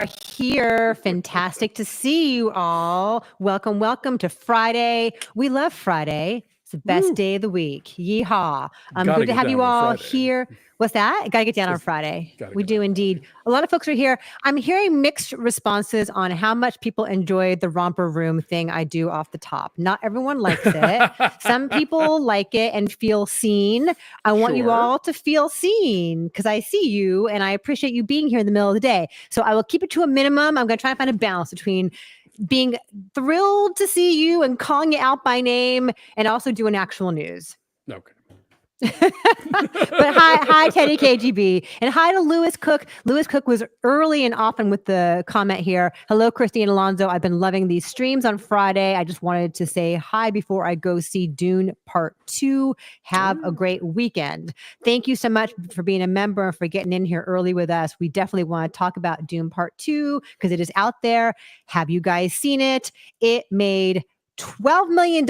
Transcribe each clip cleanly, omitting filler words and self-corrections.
here. Fantastic to see you all. Welcome to Friday. We love Friday. It's the best day of the week. Yeehaw. Good to have you all here. What's that? Got to get down on Friday. We do indeed. A lot of folks are here. I'm hearing mixed responses on how much people enjoyed the romper room thing I do off the top. Not everyone likes it. Some people like it and feel seen. I want you all to feel seen because I see you and I appreciate you being here in the middle of the day. So I will keep it to a minimum. I'm going to try and find a balance between being thrilled to see you and calling you out by name and also doing actual news. Okay. But hi Teddy KGB, and hi to Lewis Cook. Lewis Cook was early and often with the comment here. Hello, Christy and Alonso. I've been loving these streams on Friday. I just wanted to say hi before I go see Dune Part 2. Have a great weekend. Thank you so much for being a member and for getting in here early with us. We definitely want to talk about Dune Part 2 because it is out there. Have you guys seen it? It made $12 million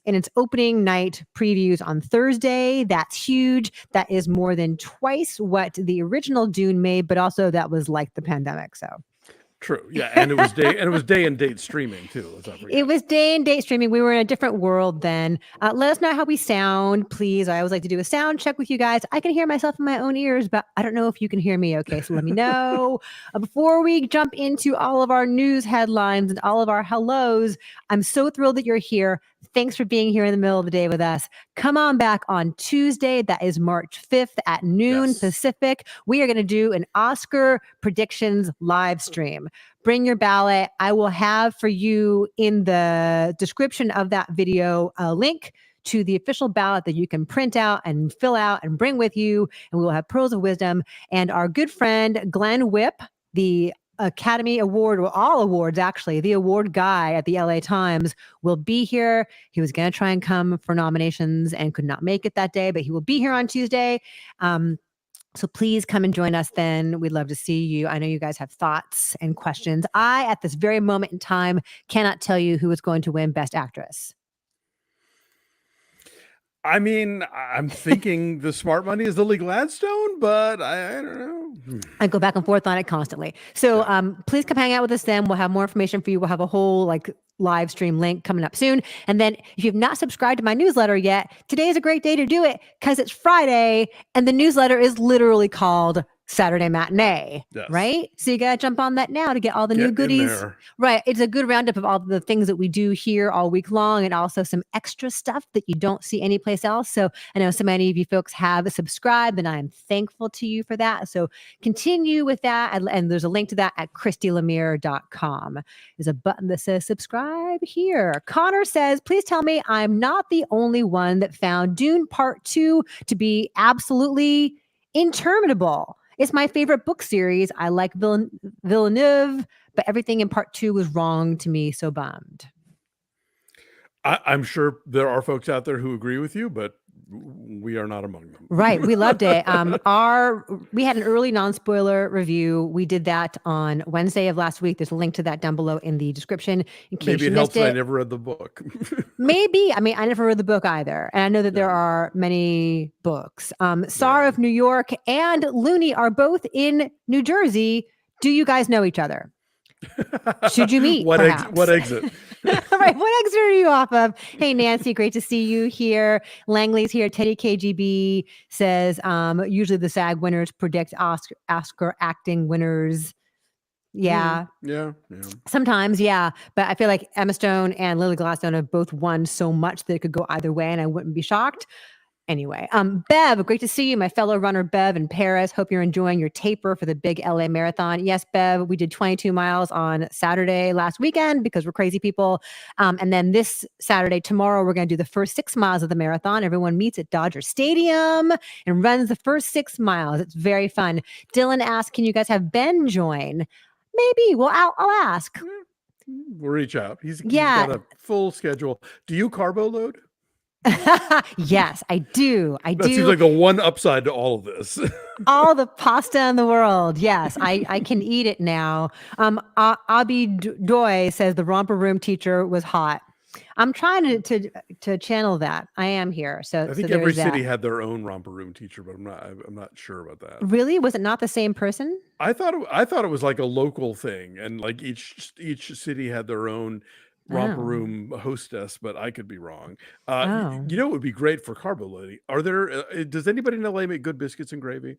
in its opening night previews on Thursday. That's huge. That is more than twice what the original Dune made, but also that was like the pandemic. So true. Yeah. And it was day and date streaming too. Let's not forget. It was day and date streaming. We were in a different world then. Let us know how we sound, please. I always like to do a sound check with you guys. I can hear myself in my own ears, but I don't know if you can hear me. Okay. So let me know. Before we jump into all of our news headlines and all of our hellos, I'm so thrilled that you're here. Thanks for being here in the middle of the day with us. Come on back on Tuesday. That is March 5th at noon Pacific. We are going to do an Oscar predictions live stream. Bring your ballot. I will have for you in the description of that video a link to the official ballot that you can print out and fill out and bring with you. And we will have pearls of wisdom. And our good friend, Glenn Whipp, the Academy Award, or all awards actually, the award guy at the LA Times will be here. He was going to try and come for nominations and could not make it that day, but he will be here on Tuesday. So please come and join us then. We'd love to see you. I know you guys have thoughts and questions. I, at this very moment in time, cannot tell you who is going to win Best Actress. I mean, I'm thinking the smart money is Lily Gladstone, but I don't know. I go back and forth on it constantly. So please come hang out with us then. We'll have more information for you. We'll have a whole live stream link coming up soon. And then if you've not subscribed to my newsletter yet, today is a great day to do it because it's Friday and the newsletter is literally called Saturday Matinee, right? So you got to jump on that now to get all the new goodies. Right. It's a good roundup of all the things that we do here all week long and also some extra stuff that you don't see anyplace else. So I know so many of you folks have subscribed and I'm thankful to you for that. So continue with that. And there's a link to that at ChristyLemire.com. There's a button that says subscribe here. Connor says, please tell me I'm not the only one that found Dune Part 2 to be absolutely interminable. It's my favorite book series. I like Villeneuve, but everything in Part 2 was wrong to me. So bummed. I'm sure there are folks out there who agree with you, but we are not among them. Right. We loved it. We had an early non-spoiler review. We did that on Wednesday of last week. There's a link to that down below in the description in case Maybe you it helps missed it. I never read the book. Maybe. I mean, I never read the book either. And I know that there are many books. Sar of New York and Looney are both in New Jersey. Do you guys know each other? Should you meet? What exit? Right. What exit are you off of? Hey, Nancy, great to see you here. Langley's here. Teddy KGB says, usually the SAG winners predict Oscar acting winners. Yeah. Yeah. Sometimes, yeah. But I feel like Emma Stone and Lily Gladstone have both won so much that it could go either way, and I wouldn't be shocked. Anyway, Bev, great to see you, my fellow runner Bev in Paris. Hope you're enjoying your taper for the big LA marathon. Yes, Bev, we did 22 miles on Saturday last weekend because we're crazy people. And then this Saturday, tomorrow, we're going to do the first 6 miles of the marathon. Everyone meets at Dodger Stadium and runs the first 6 miles. It's very fun. Dylan asked, can you guys have Ben join? Maybe. Well, I'll ask. We'll reach out. He's got a full schedule. Do you carbo load? Yes, I do. That seems like the one upside to all of this. All the pasta in the world. Yes, I can eat it now. Abi Doi says the romper room teacher was hot. I'm trying to channel that. I am here. So I think there every is that. city had their own romper room teacher, but I'm not sure about that. Really? Was it not the same person? I thought it was like a local thing, and like each city had their own romper Oh. room hostess, but I could be wrong. Oh. You know, it would be great for carbo loading. Are there? Does anybody in LA make good biscuits and gravy?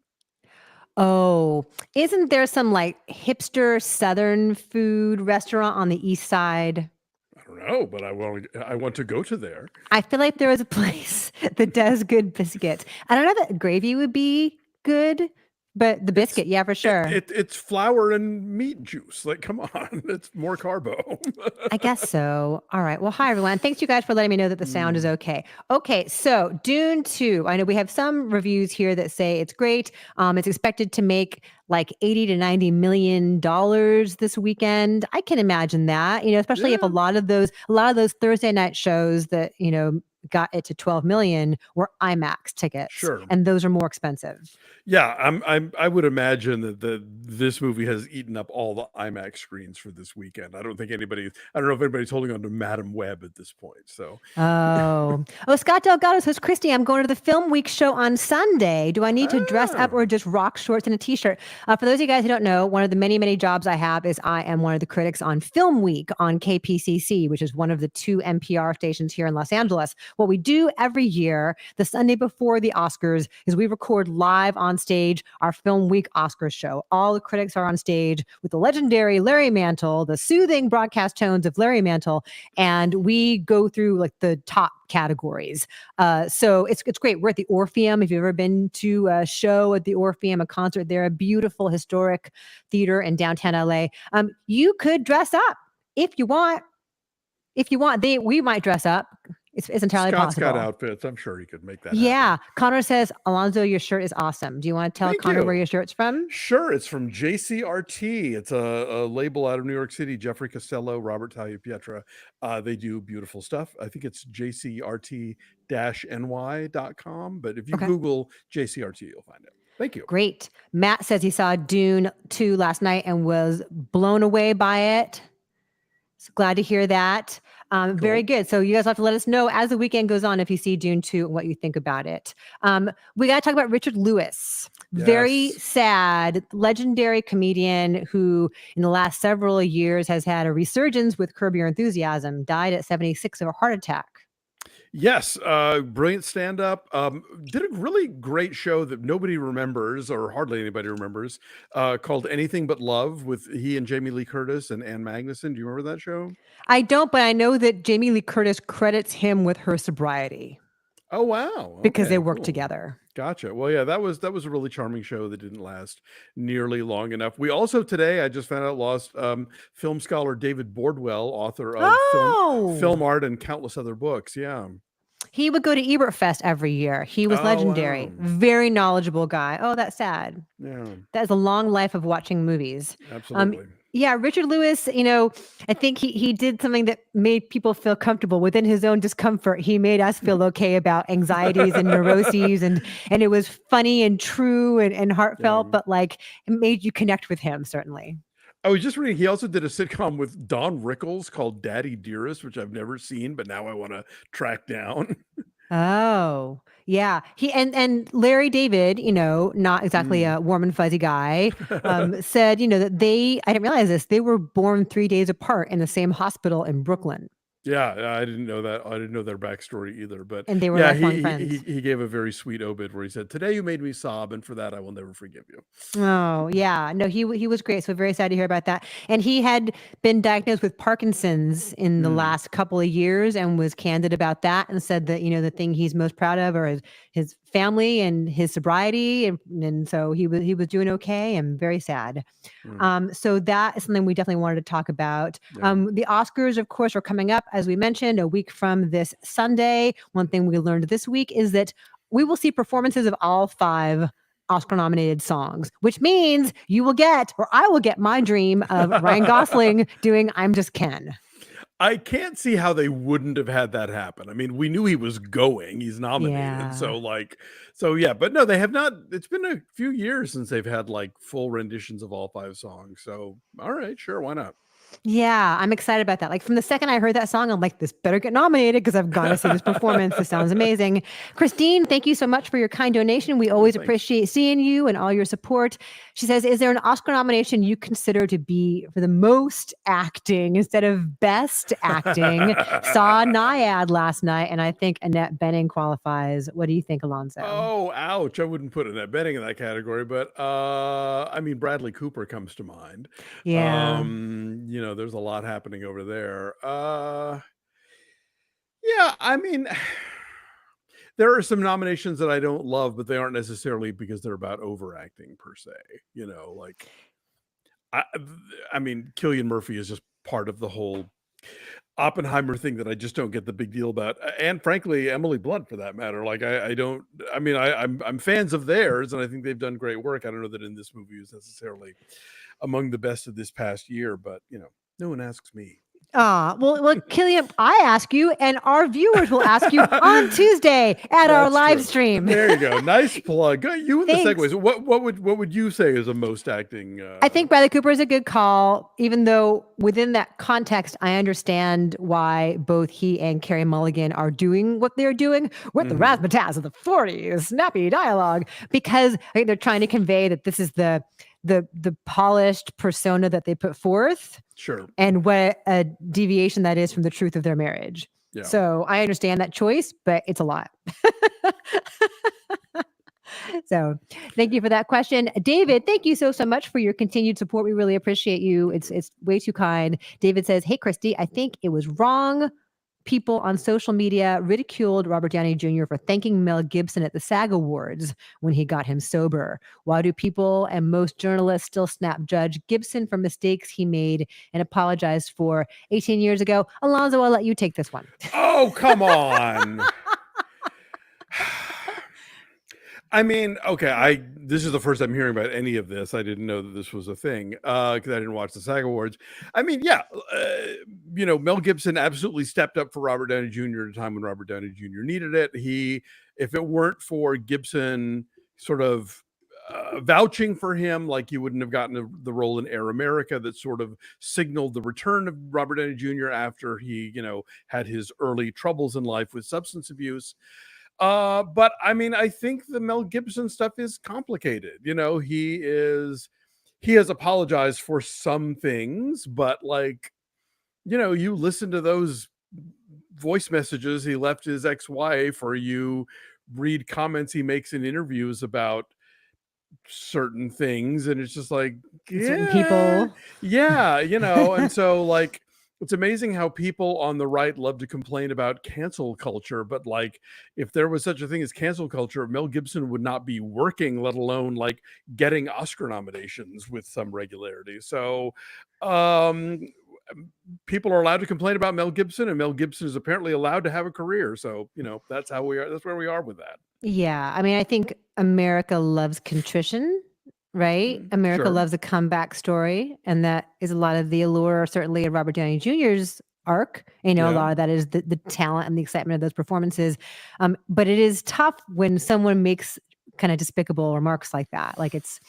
Oh, isn't there some like hipster Southern food restaurant on the east side? I don't know, but I want to go to there. I feel like there is a place that does good biscuits. I don't know that gravy would be good, but the It's biscuit, yeah, for sure. it's flour and meat juice. Like, come on, it's more carbo. I guess so. All right. Well, hi, everyone. Thanks, you guys, for letting me know that the sound is okay. Okay. So, Dune 2. I know we have some reviews here that say it's great. It's expected to make like $80 to $90 million this weekend. I can imagine that, especially if a Yeah. lot of those Thursday night shows that, got it to 12 million were IMAX tickets, Sure. and those are more expensive. Yeah, I would imagine that this movie has eaten up all the IMAX screens for this weekend. I don't know if anybody's holding on to Madam Web at this point. So Oh, Scott Delgado says, Christy, I'm going to the Film Week show on Sunday. Do I need to dress up or just rock shorts and a t-shirt? For those of you guys who don't know, one of the many, many jobs I have is I am one of the critics on Film Week on KPCC, which is one of the 2 NPR stations here in Los Angeles. What we do every year, the Sunday before the Oscars, is we record live on stage our Film Week Oscars show. All the critics are on stage with the legendary Larry Mantle, the soothing broadcast tones of Larry Mantle, and we go through like the top categories. So it's great. We're at the Orpheum. If you've ever been to a show at the Orpheum, a concert there, a beautiful historic theater in downtown LA. You could dress up if you want. We might dress up. It's entirely Scott's possible. got outfits. I'm sure he could make that Yeah. happen. Connor says, Alonso, your shirt is awesome. Do you want to tell Thank Connor where you. your shirt's from? Sure, it's from JCRT. It's a label out of New York City. Jeffrey Costello, Robert Talia Pietra. They do beautiful stuff. I think it's jcrt-ny.com. But if you Google JCRT, you'll find it. Thank you. Great. Matt says he saw Dune 2 last night and was blown away by it. So glad to hear that. Cool. Very good. So you guys have to let us know as the weekend goes on if you see Dune 2 and what you think about it. We got to talk about Richard Lewis. Yes. Very sad, legendary comedian who in the last several years has had a resurgence with Curb Your Enthusiasm, died at 76 of a heart attack. Yes, brilliant stand-up. Did a really great show that nobody remembers, or hardly anybody remembers, called Anything But Love, with he and Jamie Lee Curtis and Ann Magnuson. Do you remember that show? I don't, but I know that Jamie Lee Curtis credits him with her sobriety. Oh, wow. Because they worked together. Gotcha. Well, yeah, that was a really charming show that didn't last nearly long enough. We also today, I just found out, lost film scholar David Bordwell, author of film art and countless other books. Yeah. He would go to Ebert Fest every year. He was legendary. Wow. Very knowledgeable guy. Oh, that's sad. Yeah. That is a long life of watching movies. Absolutely. Yeah, Richard Lewis, I think he did something that made people feel comfortable within his own discomfort. He made us feel okay about anxieties and neuroses, and it was funny and true and heartfelt, but like it made you connect with him, certainly. I was just reading, he also did a sitcom with Don Rickles called Daddy Dearest, which I've never seen, but now I want to track down. Oh, yeah. He and Larry David, not exactly a warm and fuzzy guy, said, that I didn't realize this, they were born 3 days apart in the same hospital in Brooklyn. Yeah, I didn't know that. I didn't know their backstory either. But and they were lifelong friends. He gave a very sweet obit where he said, "Today you made me sob, and for that I will never forgive you." Oh yeah, no, he was great. So very sad to hear about that. And he had been diagnosed with Parkinson's in the last couple of years, and was candid about that, and said that the thing he's most proud of are his family and his sobriety, and so he was doing okay, and very sad. So that is something we definitely wanted to talk about. Yeah. The Oscars, of course, are coming up, as we mentioned, a week from this Sunday. One thing we learned this week is that we will see performances of all 5 Oscar-nominated songs, which means you will get, or I will get, my dream of Ryan Gosling doing "I'm Just Ken." I can't see how they wouldn't have had that happen. I mean, we knew he was going. He's nominated. Yeah. So yeah, but no, they have not. It's been a few years since they've had like full renditions of all 5 songs. So, all right, sure, why not? Yeah, I'm excited about that. Like from the second I heard that song, I'm like, this better get nominated because I've got to see this performance. This sounds amazing. Christine, thank you so much for your kind donation. We always appreciate seeing you and all your support. She says, is there an Oscar nomination you consider to be for the most acting instead of best acting? Saw Naiad last night, and I think Annette Bening qualifies. What do you think, Alonso? Oh, ouch. I wouldn't put Annette Bening in that category, but I mean, Bradley Cooper comes to mind. Yeah. There's a lot happening over there. Yeah, I mean, there are some nominations that I don't love, but they aren't necessarily because they're about overacting per se. Like I mean, Cillian Murphy is just part of the whole Oppenheimer thing that I just don't get the big deal about, and frankly, Emily Blunt for that matter. Like I don't. I mean, I'm fans of theirs, and I think they've done great work. I don't know that in this movie is necessarily among the best of this past year, but no one asks me. Well, Killian, I ask you, and our viewers will ask you on Tuesday at our live stream. There you go. Nice plug. You and the segues. What would you say is a most acting? I think Bradley Cooper is a good call, even though within that context, I understand why both he and Carey Mulligan are doing what they're doing with the razzmatazz of the 40s, snappy dialogue, because I think they're trying to convey that this is the polished persona that they put forth. Sure. And what a deviation that is from the truth of their marriage. Yeah. So I understand that choice, but it's a lot. So thank you for that question. David, thank you so much for your continued support. We really appreciate you. It's way too kind. David says, hey, Christy, I think it was wrong. People on social media ridiculed Robert Downey Jr. for thanking Mel Gibson at the SAG Awards when he got him sober. Why do people and most journalists still snap Judge Gibson for mistakes he made and apologized for 18 years ago? Alonso, I'll let you take this one. Oh, come on. I mean, okay, this is the first I'm hearing about any of this. I didn't know that this was a thing because I didn't watch the SAG Awards. I mean, yeah, Mel Gibson absolutely stepped up for Robert Downey Jr. at a time when Robert Downey Jr. needed it. If it weren't for Gibson sort of vouching for him, like he wouldn't have gotten the role in Air America that sort of signaled the return of Robert Downey Jr. after he, had his early troubles in life with substance abuse. But I mean, I think the Mel Gibson stuff is complicated. He has apologized for some things, but like, you listen to those voice messages he left his ex-wife, or you read comments he makes in interviews about certain things, and it's just like, certain people. Yeah, and so like, it's amazing how people on the right love to complain about cancel culture, but like, if there was such a thing as cancel culture, Mel Gibson would not be working, let alone like getting Oscar nominations with some regularity. So people are allowed to complain about Mel Gibson, and Mel Gibson is apparently allowed to have a career. So, that's how we are. That's where we are with that. Yeah. I mean, I think America loves contrition. Right? America loves a comeback story. And that is a lot of the allure, certainly, of Robert Downey Jr.'s arc. A lot of that is the talent and the excitement of those performances. But it is tough when someone makes kind of despicable remarks like that. Like it's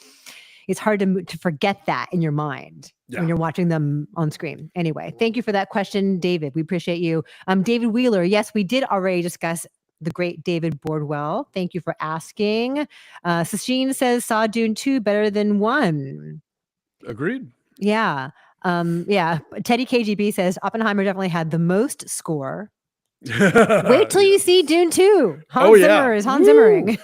hard to forget that in your mind when you're watching them on screen. Anyway, thank you for that question, David. We appreciate you. David Wheeler, yes, we did already discuss the great David Bordwell. Thank you for asking. Sasheen says, saw Dune 2 better than 1. Agreed. Yeah. Teddy KGB says, Oppenheimer definitely had the most score. Wait till you see Dune 2. Hans Zimmer is Hans Zimmering.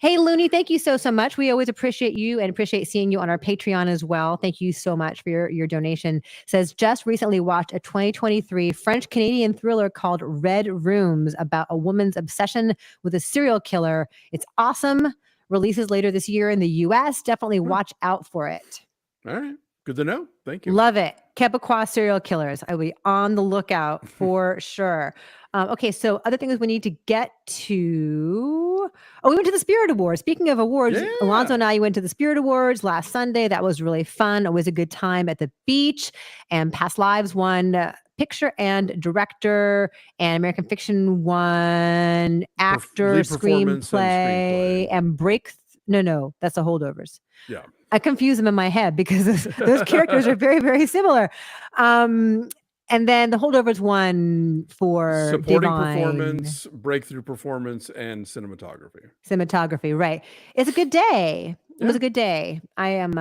Hey, Looney, thank you so much. We always appreciate you and appreciate seeing you on our Patreon as well. Thank you so much for your donation. Says, just recently watched a 2023 French-Canadian thriller called Red Rooms about a woman's obsession with a serial killer. It's awesome. Releases later this year in the US. Definitely watch out for it. All right. Good to know. Thank you. Love it. Quebecois serial killers. I will be on the lookout for sure. Okay, so other things we need to get to. Oh, we went to the Spirit Awards. Speaking of awards, Alonso and I went to the Spirit Awards last Sunday. That was really fun. It was a good time at the beach. And Past Lives won picture and director, and American Fiction won actor, Lead performance screenplay, and break. No, that's the Holdovers. Yeah. I confuse them in my head because those characters are very, very similar. And then the Holdovers won for supporting divine performance, breakthrough performance, and cinematography. Cinematography, right? It's a good day. It was a good day. I'm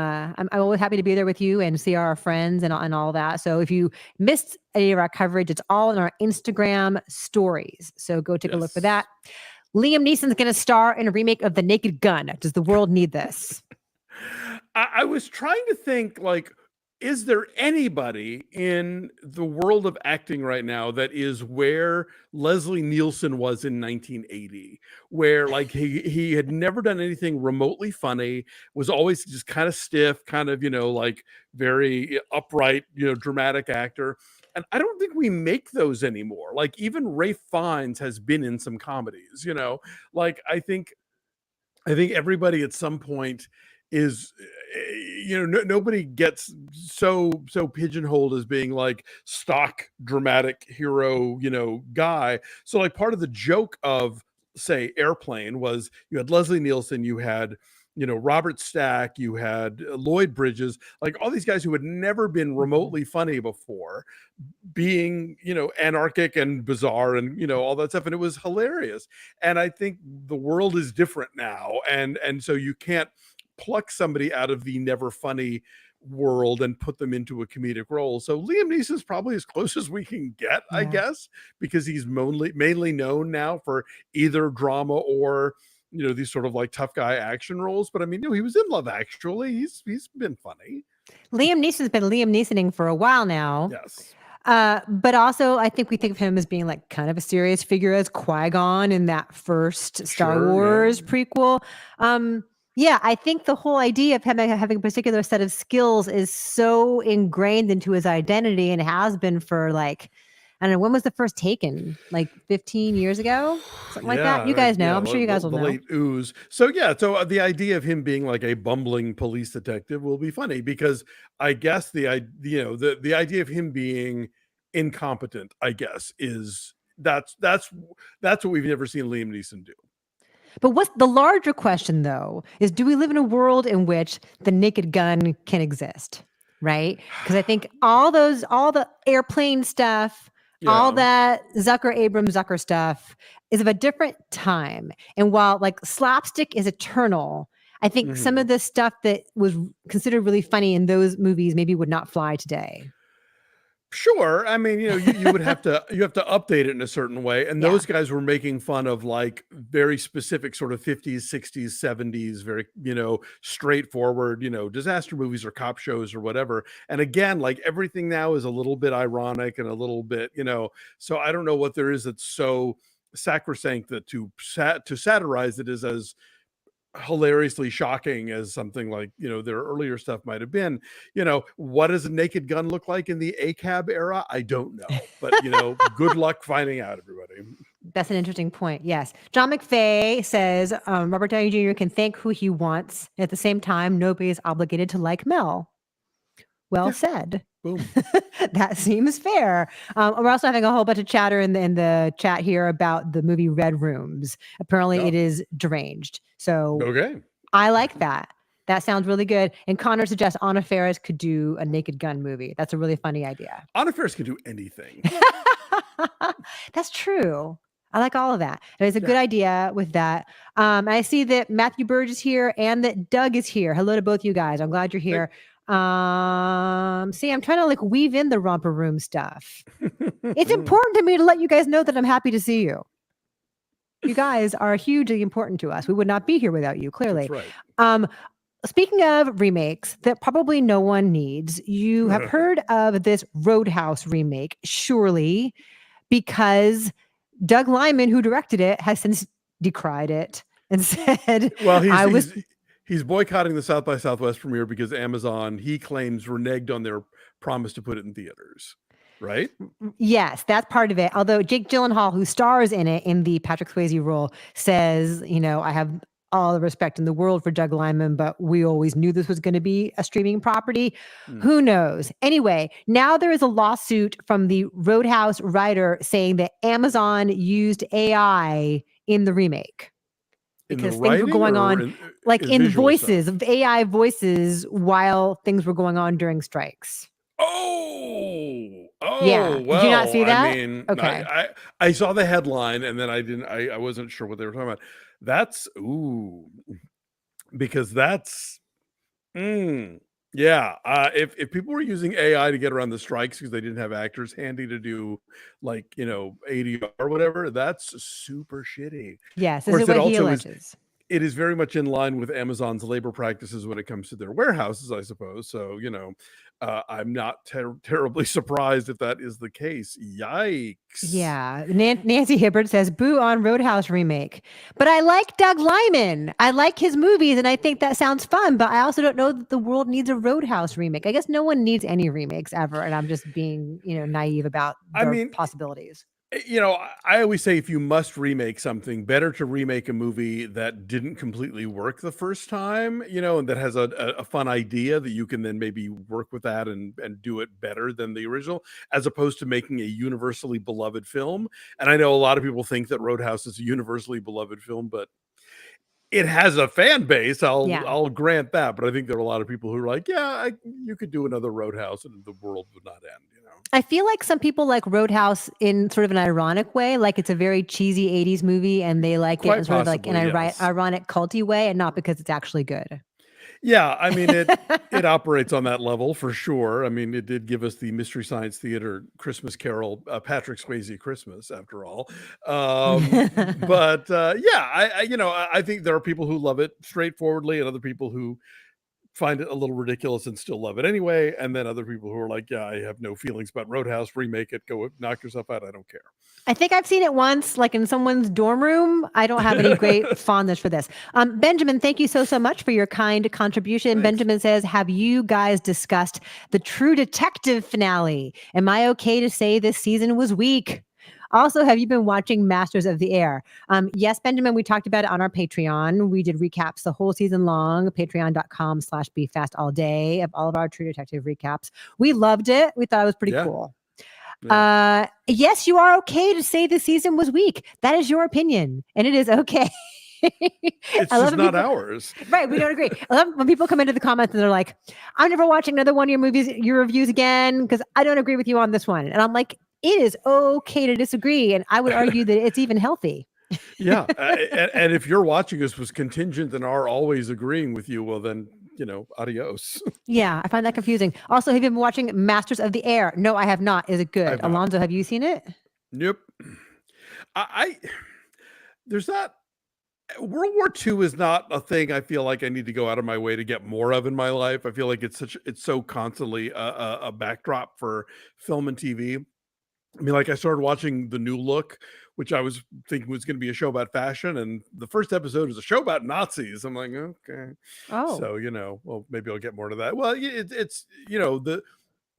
always happy to be there with you and see our friends and all that. So if you missed any of our coverage, it's all in our Instagram stories. So go take a look for that. Liam Neeson's going to star in a remake of The Naked Gun. Does the world need this? I was trying to think, like, is there anybody in the world of acting right now that is where Leslie Nielsen was in 1980, where like he had never done anything remotely funny, was always just kind of stiff, kind of, like very upright, dramatic actor. And I don't think we make those anymore. Like even Ralph Fiennes has been in some comedies, like I think everybody at some point is, nobody gets so pigeonholed as being like stock dramatic hero, guy. So like part of the joke of say Airplane was you had Leslie Nielsen, you had, Robert Stack, you had Lloyd Bridges, like all these guys who had never been remotely funny before being, anarchic and bizarre and, all that stuff. And it was hilarious. And I think the world is different now. And so you can't pluck somebody out of the never funny world and put them into a comedic role. So Liam Neeson is probably as close as we can get, I guess, because he's mainly known now for either drama or, these sort of like tough guy action roles. But I mean, he was in Love Actually. He's been funny. Liam Neeson's been Liam Neesoning for a while now. Yes. But also, I think we think of him as being like kind of a serious figure as Qui-Gon in that first Star Wars prequel. I think the whole idea of him having a particular set of skills is so ingrained into his identity and has been for like, I don't know, when was the first Taken? Like 15 years ago? Something like that? You guys know. I'm sure you guys will know. Late ooze. So the idea of him being like a bumbling police detective will be funny because I guess the idea of him being incompetent, I guess, is that's what we've never seen Liam Neeson do. But what's the larger question, though, is do we live in a world in which the Naked Gun can exist, right? Because I think all the Airplane stuff, all that Zucker stuff is of a different time. And while like slapstick is eternal, I think some of the stuff that was considered really funny in those movies maybe would not fly today. Sure. I mean, you would have to update it in a certain way. And those guys were making fun of like very specific sort of 50s, 60s, 70s, very, straightforward, disaster movies or cop shows or whatever. And again, like everything now is a little bit ironic and a little bit, so I don't know what there is that's so sacrosanct that to satirize it is as hilariously shocking as something like their earlier stuff might have been. What does a Naked Gun look like in the ACAB era? I don't know, but good luck finding out, everybody. That's an interesting point. Yes. John McVeigh says Robert Downey Jr. can thank who he wants. At the same time, nobody is obligated to like Mel. Well said. Boom. That seems fair. We're also having a whole bunch of chatter in the chat here about the movie Red Rooms. Apparently it is deranged. So I like that. That sounds really good. And Connor suggests Anna Faris could do a Naked Gun movie. That's a really funny idea. Anna Faris can do anything. That's true. I like all of that. There's a good idea with that. I see that Matthew Burge is here and that Doug is here. Hello to both you guys. I'm glad you're here. See, I'm trying to like weave in the romper room stuff. It's important to me to let you guys know that I'm happy to see you. You guys are hugely important to us. We would not be here without you, clearly. That's right. Speaking of remakes that probably no one needs, you have heard of this Roadhouse remake, surely, because Doug Liman, who directed it, has since decried it and said, well, He's boycotting the South by Southwest premiere because Amazon, he claims, reneged on their promise to put it in theaters. Right? Yes, that's part of it. Although Jake Gyllenhaal, who stars in it in the Patrick Swayze role, says, I have all the respect in the world for Doug Liman, but we always knew this was going to be a streaming property. Who knows? Anyway, now there is a lawsuit from the Roadhouse writer saying that Amazon used AI in the remake. Because things were going on, like in voices, of AI voices, while things were going on during strikes. Yeah. Well, did you not see that? I mean, okay. I saw the headline and then I wasn't sure what they were talking about. That's because that's yeah. If people were using AI to get around the strikes because they didn't have actors handy to do like ADR or whatever, that's super shitty. Yes, this is what he alleges. It is very much in line with Amazon's labor practices when it comes to their warehouses, I suppose. So, I'm not terribly surprised if that is the case. Yikes. Yeah. Nancy Hibbert says, boo on Roadhouse remake. But I like Doug Liman. I like his movies, and I think that sounds fun. But I also don't know that the world needs a Roadhouse remake. I guess no one needs any remakes ever. And I'm just being, naive about the possibilities. I always say if you must remake something, better to remake a movie that didn't completely work the first time, and that has a fun idea that you can then maybe work with that and do it better than the original, as opposed to making a universally beloved film. And I know a lot of people think that Roadhouse is a universally beloved film, but it has a fan base. I'll grant that, but I think there are a lot of people who are like, you could do another Roadhouse and the world would not end. I feel like some people like Roadhouse in sort of an ironic way, like it's a very cheesy 80s movie and they like it in sort of like an ironic culty way, and not because it's actually good. Yeah, I mean, it operates on that level for sure. I mean, it did give us the Mystery Science Theater Christmas Carol, Patrick Swayze Christmas, after all. But I think there are people who love it straightforwardly and other people who find it a little ridiculous and still love it anyway. And then other people who are like, I have no feelings about Roadhouse, remake it, go knock yourself out. I don't care. I think I've seen it once, like in someone's dorm room. I don't have any great fondness for this. Benjamin, thank you so much for your kind contribution. Thanks. Benjamin says, have you guys discussed the True Detective finale? Am I okay to say this season was weak? Also, have you been watching Masters of the Air? Yes, Benjamin, we talked about it on our Patreon. We did recaps the whole season long, patreon.com/BeFastAllDay of all of our True Detective recaps. We loved it. We thought it was pretty cool. Yeah. Yes, you are okay to say the season was weak. That is your opinion, and it is okay. It's just not ours. Right. We don't agree. I love when people come into the comments and they're like, I'm never watching another one of your reviews again because I don't agree with you on this one. And I'm like, it is okay to disagree. And I would argue that it's even healthy. Yeah. And if your watching us was contingent on our always agreeing with you, well, then, adios. Yeah. I find that confusing. Also, have you been watching Masters of the Air? No, I have not. Is it good? Alonso, have you seen it? Nope. There's not. World War II is not a thing I feel like I need to go out of my way to get more of in my life. I feel like it's so constantly a backdrop for film and TV. I mean, like I started watching The New Look, which I was thinking was going to be a show about fashion, and the first episode is a show about Nazis. I'm like, okay. Oh. So, well, maybe I'll get more to that. Well, it's the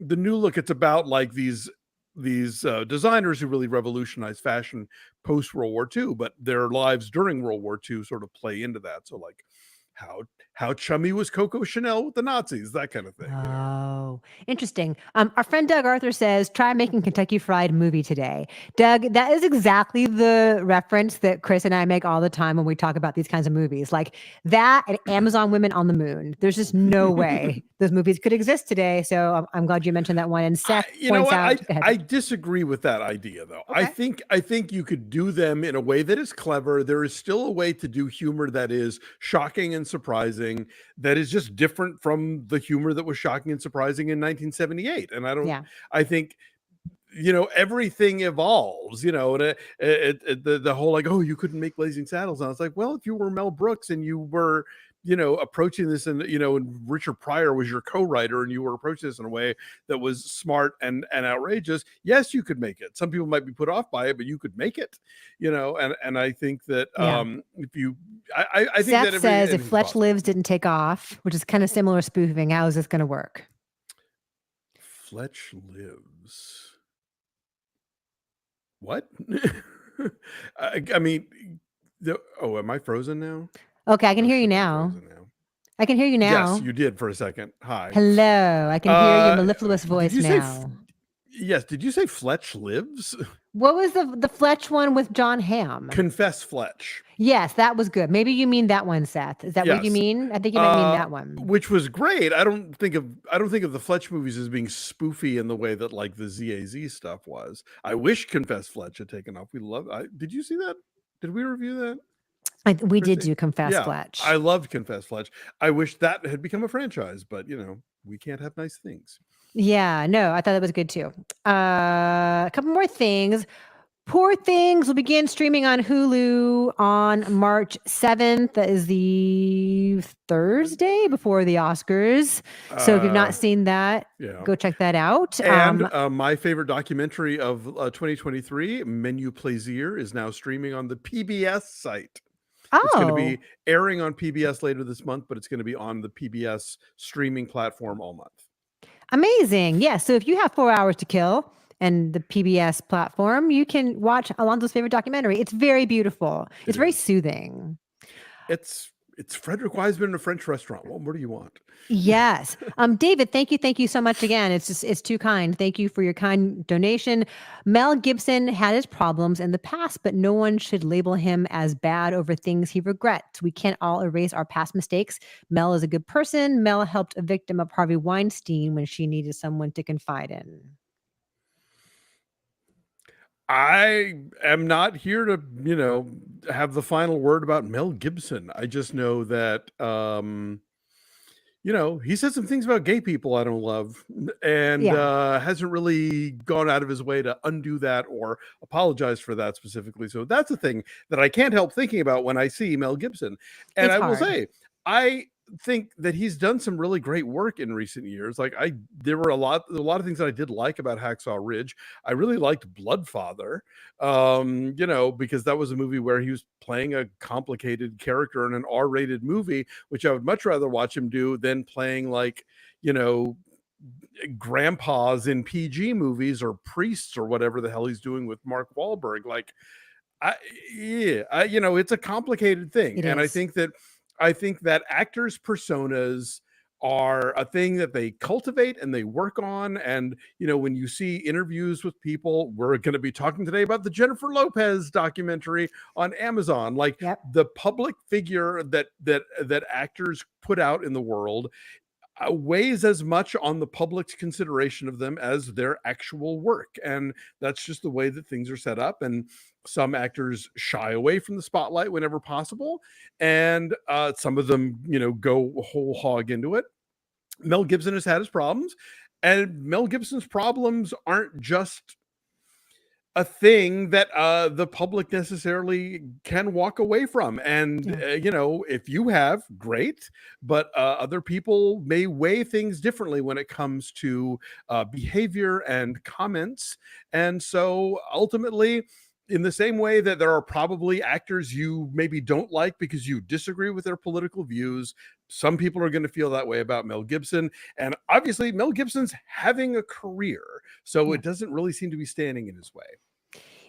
New Look, it's about like these designers who really revolutionized fashion post World War II, but their lives during World War II sort of play into that. So like how chummy was Coco Chanel with the Nazis, that kind of thing. Oh, interesting. Our friend Doug Arthur says, try making Kentucky Fried Movie today. Doug, that is exactly the reference that Chris and I make all the time when we talk about these kinds of movies. Like that and Amazon Women on the Moon. There's just no way those movies could exist today. So I'm glad you mentioned that one. And Seth points out. I disagree with that idea, though. Okay. I think you could do them in a way that is clever. There is still a way to do humor that is shocking and surprising, that is just different from the humor that was shocking and surprising in 1978. And I think, everything evolves, and the whole like, oh, you couldn't make Blazing Saddles. And I was like, well, if you were Mel Brooks and you were approaching this and Richard Pryor was your co-writer and you were approaching this in a way that was smart and outrageous, yes, you could make it. Some people might be put off by it, but you could make it, and I think that if you I think Seth that says if Fletch Lives didn't take off, which is kind of similar spoofing, how is this going to work? Fletch Lives. What? I mean, am I frozen now? Okay, I can hear you now. I can hear you now. Yes, you did for a second. Hi. Hello. I can hear your mellifluous voice now. Yes. Did you say Fletch Lives? What was the Fletch one with John Hamm? Confess Fletch. Yes, that was good. Maybe you mean that one, Seth. Is that what you mean? I think you might mean that one. Which was great. I don't think of the Fletch movies as being spoofy in the way that like the ZAZ stuff was. I wish Confess Fletch had taken off. Did you see that? Did we review that? We did do Confess Fletch. I loved Confess Fletch. I wish that had become a franchise, but we can't have nice things. Yeah, no, I thought that was good too. A couple more things. Poor Things will begin streaming on Hulu on March 7th. That is the Thursday before the Oscars. So if you've not seen that, go check that out. And my favorite documentary of 2023, Menu Plaisir, is now streaming on the PBS site. It's going to be airing on PBS later this month, but it's going to be on the PBS streaming platform all month. Amazing. Yeah. So if you have 4 hours to kill and the PBS platform, you can watch Alonso's favorite documentary. It's very beautiful. It's very soothing. It's Frederick Wiseman in a French restaurant. What more do you want? Yes. David, thank you so much again. It's too kind. Thank you for your kind donation. Mel Gibson had his problems in the past, but no one should label him as bad over things he regrets. We can't all erase our past mistakes. Mel is a good person. Mel helped a victim of Harvey Weinstein when she needed someone to confide in. I am not here to, have the final word about Mel Gibson. I just know that, he said some things about gay people I don't love and hasn't really gone out of his way to undo that or apologize for that specifically. So that's a thing that I can't help thinking about when I see Mel Gibson. And I will say, I think that he's done some really great work in recent years. Like there were a lot of things that I did like about Hacksaw Ridge. I really liked Bloodfather, because that was a movie where he was playing a complicated character in an R-rated movie, which I would much rather watch him do than playing like, grandpas in PG movies or priests or whatever the hell he's doing with Mark Wahlberg. Like, it's a complicated thing. And I think that actors' personas are a thing that they cultivate and they work on. And, when you see interviews with people, we're going to be talking today about the Jennifer Lopez documentary on Amazon, like the public figure that actors put out in the world weighs as much on the public's consideration of them as their actual work. And that's just the way that things are set up. And some actors shy away from the spotlight whenever possible. And some of them, go whole hog into it. Mel Gibson has had his problems, and Mel Gibson's problems aren't just a thing that the public necessarily can walk away from. And, if you have, great, but other people may weigh things differently when it comes to behavior and comments. And so ultimately, in the same way that there are probably actors you maybe don't like because you disagree with their political views, some people are going to feel that way about Mel Gibson. And obviously, Mel Gibson's having a career, so it doesn't really seem to be standing in his way.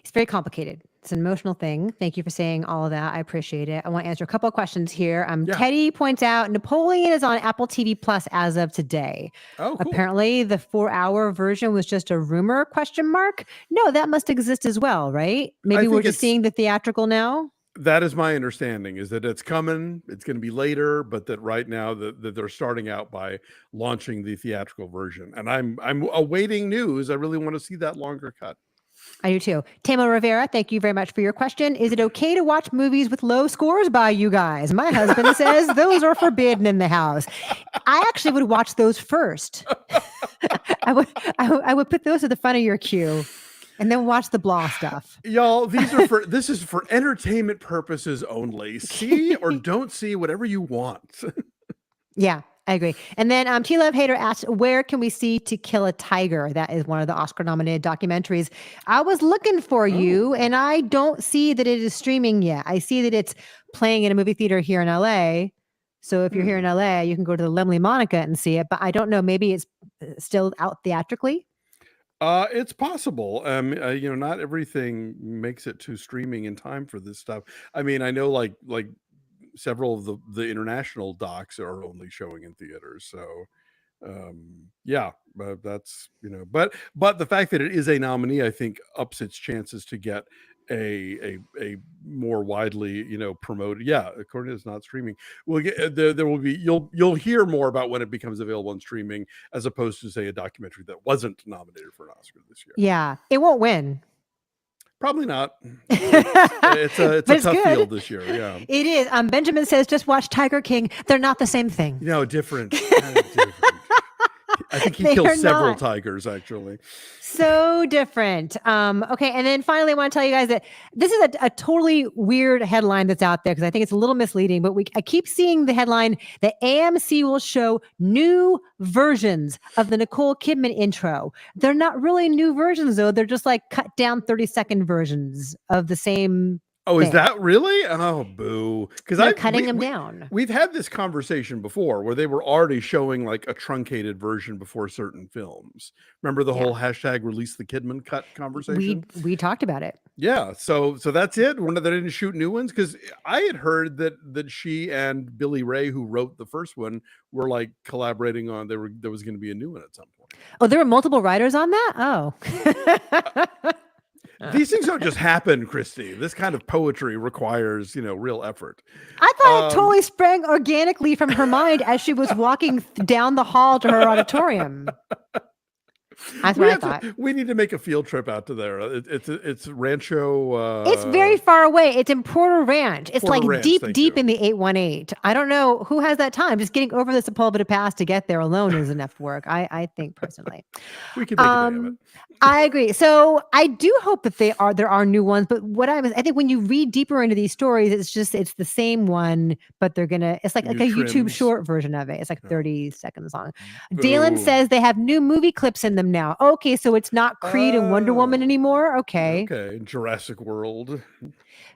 It's very complicated. It's an emotional thing. Thank you for saying all of that. I appreciate it. I want to answer a couple of questions here. Teddy points out Napoleon is on Apple TV Plus as of today. Oh, cool. Apparently the 4-hour version was just a rumor ? No, that must exist as well, right? Maybe we're just seeing the theatrical now. That is my understanding, is that it's coming. It's going to be later, but that right now that they're starting out by launching the theatrical version. And I'm awaiting news. I really want to see that longer cut. I do too. Tamo Rivera, thank you very much for your question. Is it okay to watch movies with low scores by you guys? My husband says those are forbidden in the house. I actually would watch those first. I would put those at the front of your queue. And then watch the blah stuff. Y'all, this is for entertainment purposes only. See or don't see whatever you want. Yeah, I agree. And then T Love Hater asked, where can we see To Kill a Tiger? That is one of the Oscar-nominated documentaries. I was looking for you, and I don't see that it is streaming yet. I see that it's playing in a movie theater here in LA. So if you're here in LA, you can go to the Lemley Monica and see it. But I don't know. Maybe it's still out theatrically. It's possible. Not everything makes it to streaming in time for this stuff. I mean, I know like several of the international docs are only showing in theaters. So yeah, but that's, but the fact that it is a nominee, I think ups its chances to get a more widely, promoted. Yeah, according to it's not streaming. We'll get there will be you'll hear more about when it becomes available on streaming, as opposed to say a documentary that wasn't nominated for an Oscar this year. Yeah, it won't win. Probably not. It's a tough field this year. Yeah, it is. Benjamin says, just watch Tiger King. They're not the same thing. Different. Kind of different. I think he killed several tigers, actually. So different. Okay. And then finally, I want to tell you guys that this is a totally weird headline that's out there because I think it's a little misleading, but I keep seeing the headline that AMC will show new versions of the Nicole Kidman intro. They're not really new versions, though. They're just like cut down 30-second versions of the same. Oh, is that really? Oh, boo. Because they're cutting them down. We've had this conversation before where they were already showing like a truncated version before certain films. Remember the whole hashtag release the Kidman cut conversation? We talked about it. Yeah. So that's it. They didn't shoot new ones, because I had heard that she and Billy Ray, who wrote the first one, were like collaborating on there was going to be a new one at some point. Oh, there were multiple writers on that? Oh. These things don't just happen, Christy. This kind of poetry requires, real effort. I thought it totally sprang organically from her mind as she was walking down the hall to her auditorium. That's what I thought. We need to make a field trip out to there. It's Rancho. It's very far away. It's in Porter Ranch. It's deep in the 818. I don't know who has that time. Just getting over the Sepulveda Pass to get there alone is enough work. I think personally. We could make a day of it. I agree. So I do hope that there are new ones, but I think when you read deeper into these stories, it's the same one, but it's like a YouTube short version of it. It's like 30 seconds long. Dalen says they have new movie clips in them now. Okay, so it's not Creed and Wonder Woman anymore. Okay. Jurassic World.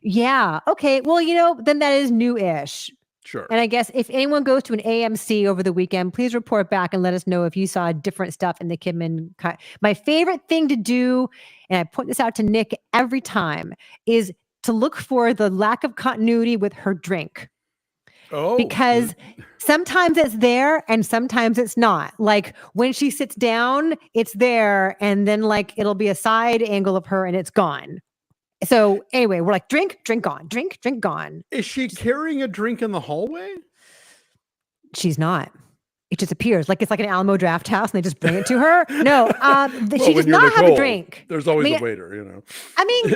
Yeah. Okay. Well, then that is new-ish. Sure. And I guess if anyone goes to an AMC over the weekend, please report back and let us know if you saw different stuff in the Kidman cut. My favorite thing to do, and I point this out to Nick every time, is to look for the lack of continuity with her drink. Oh. Because sometimes it's there and sometimes it's not. Like when she sits down, it's there, and then like it'll be a side angle of her and it's gone. So anyway, we're like, drink gone, drink gone. Is she carrying a drink in the hallway? She's not. It just appears like it's like an Alamo Draft House and they just bring it to her. No, she does not have a drink. There's always a waiter, I mean,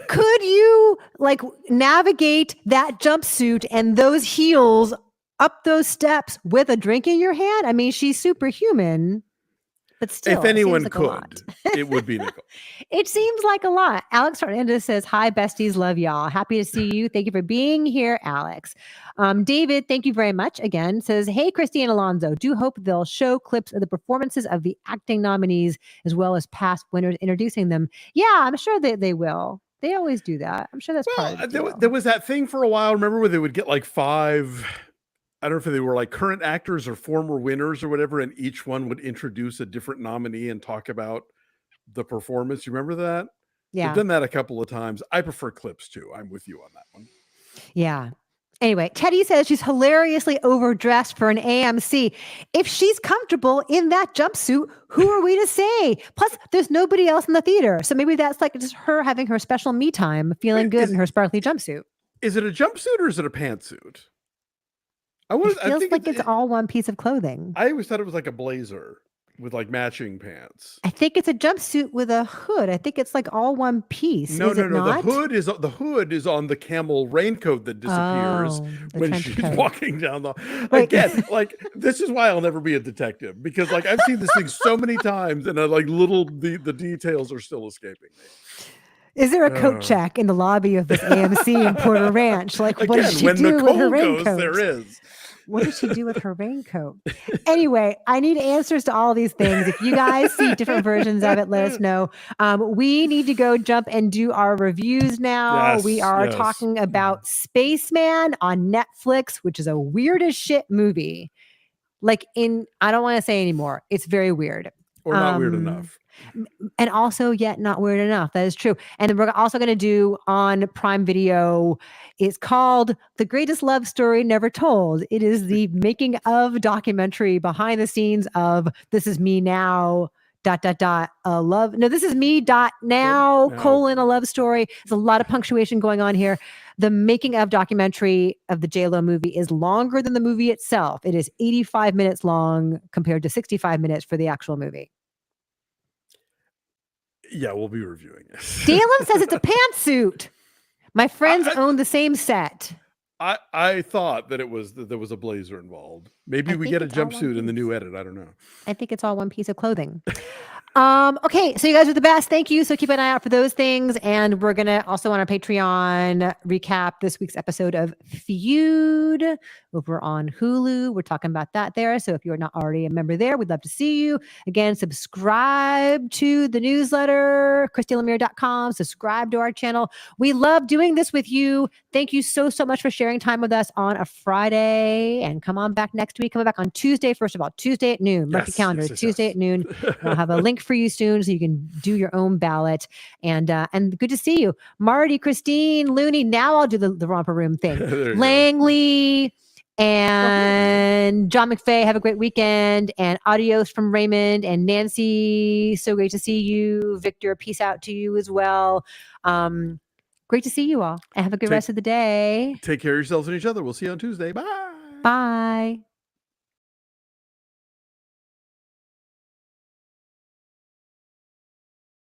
could you like navigate that jumpsuit and those heels up those steps with a drink in your hand? I mean, she's superhuman. But still, if anyone could, it would be Nicole. It seems like a lot. Alex Hernandez says, hi, besties. Love y'all. Happy to see you. Thank you for being here, Alex. David, thank you very much. Again, says, hey, Christy and Alonso. Do hope they'll show clips of the performances of the acting nominees as well as past winners, introducing them. Yeah, I'm sure that they will. They always do that. I'm sure that's part of it. There was that thing for a while. Remember where they would get like 5... I don't know if they were like current actors or former winners or whatever, and each one would introduce a different nominee and talk about the performance. You remember that? Yeah. I've done that a couple of times. I prefer clips too. I'm with you on that one. Yeah. Anyway, Teddy says she's hilariously overdressed for an AMC. If she's comfortable in that jumpsuit, who are we to say? Plus, there's nobody else in the theater. So maybe that's like just her having her special me time, feeling good in her sparkly jumpsuit. Is it a jumpsuit or is it a pantsuit? It feels like it's all one piece of clothing. I always thought it was like a blazer. with like matching pants. I think it's a jumpsuit with a hood. I think it's like all one piece. No, is no, it no. not? The hood is on the camel raincoat that disappears the when trench she's coat. walking down the. Wait. Again, like this is why I'll never be a detective, because like I've seen this thing so many times, and like the details are still escaping me. Is there a coat check in the lobby of this AMC in Porter Ranch? Like, what does she do with her raincoat? Goes, there is. What does she do with her raincoat? Anyway, I need answers to all these things. If you guys see different versions of it, let us know. We need to go jump and do our reviews now. Yes, we are talking about Spaceman on Netflix, which is a weird as shit movie. Like I don't want to say anymore. It's very weird. Or not weird enough. And also yet not weird enough. That is true. And then we're also going to do on Prime Video. It's called The Greatest Love Story Never Told. It is the making of documentary behind the scenes of This Is Me Now, ... love. No, This Is Me now, colon a love story. There's a lot of punctuation going on here. The making of documentary of the J-Lo movie is longer than the movie itself. It is 85 minutes long compared to 65 minutes for the actual movie. Yeah, we'll be reviewing it. Dalen says it's a pantsuit. My friends own the same set. I thought that there was a blazer involved. Maybe we get a jumpsuit in the new edit. I don't know. I think it's all one piece of clothing. Okay, so you guys are the best. Thank you. So keep an eye out for those things. And we're going to also on our Patreon recap this week's episode of Feud over on Hulu. We're talking about that there. So if you're not already a member there, we'd love to see you. Again, subscribe to the newsletter, ChristyLemire.com. Subscribe to our channel. We love doing this with you. Thank you so much for sharing time with us on a Friday. And come on back next week. Come back on Tuesday, first of all. Tuesday at noon. Mark your calendars. Tuesday at noon. I'll have a link for you soon so you can do your own ballot. And good to see you. Marty, Christine, Looney. Now I'll do the romper room thing. Langley and John McFay, have a great weekend. And adios from Raymond and Nancy. So great to see you. Victor, peace out to you as well. Great to see you all. And have a good rest of the day. Take care of yourselves and each other. We'll see you on Tuesday. Bye. Bye.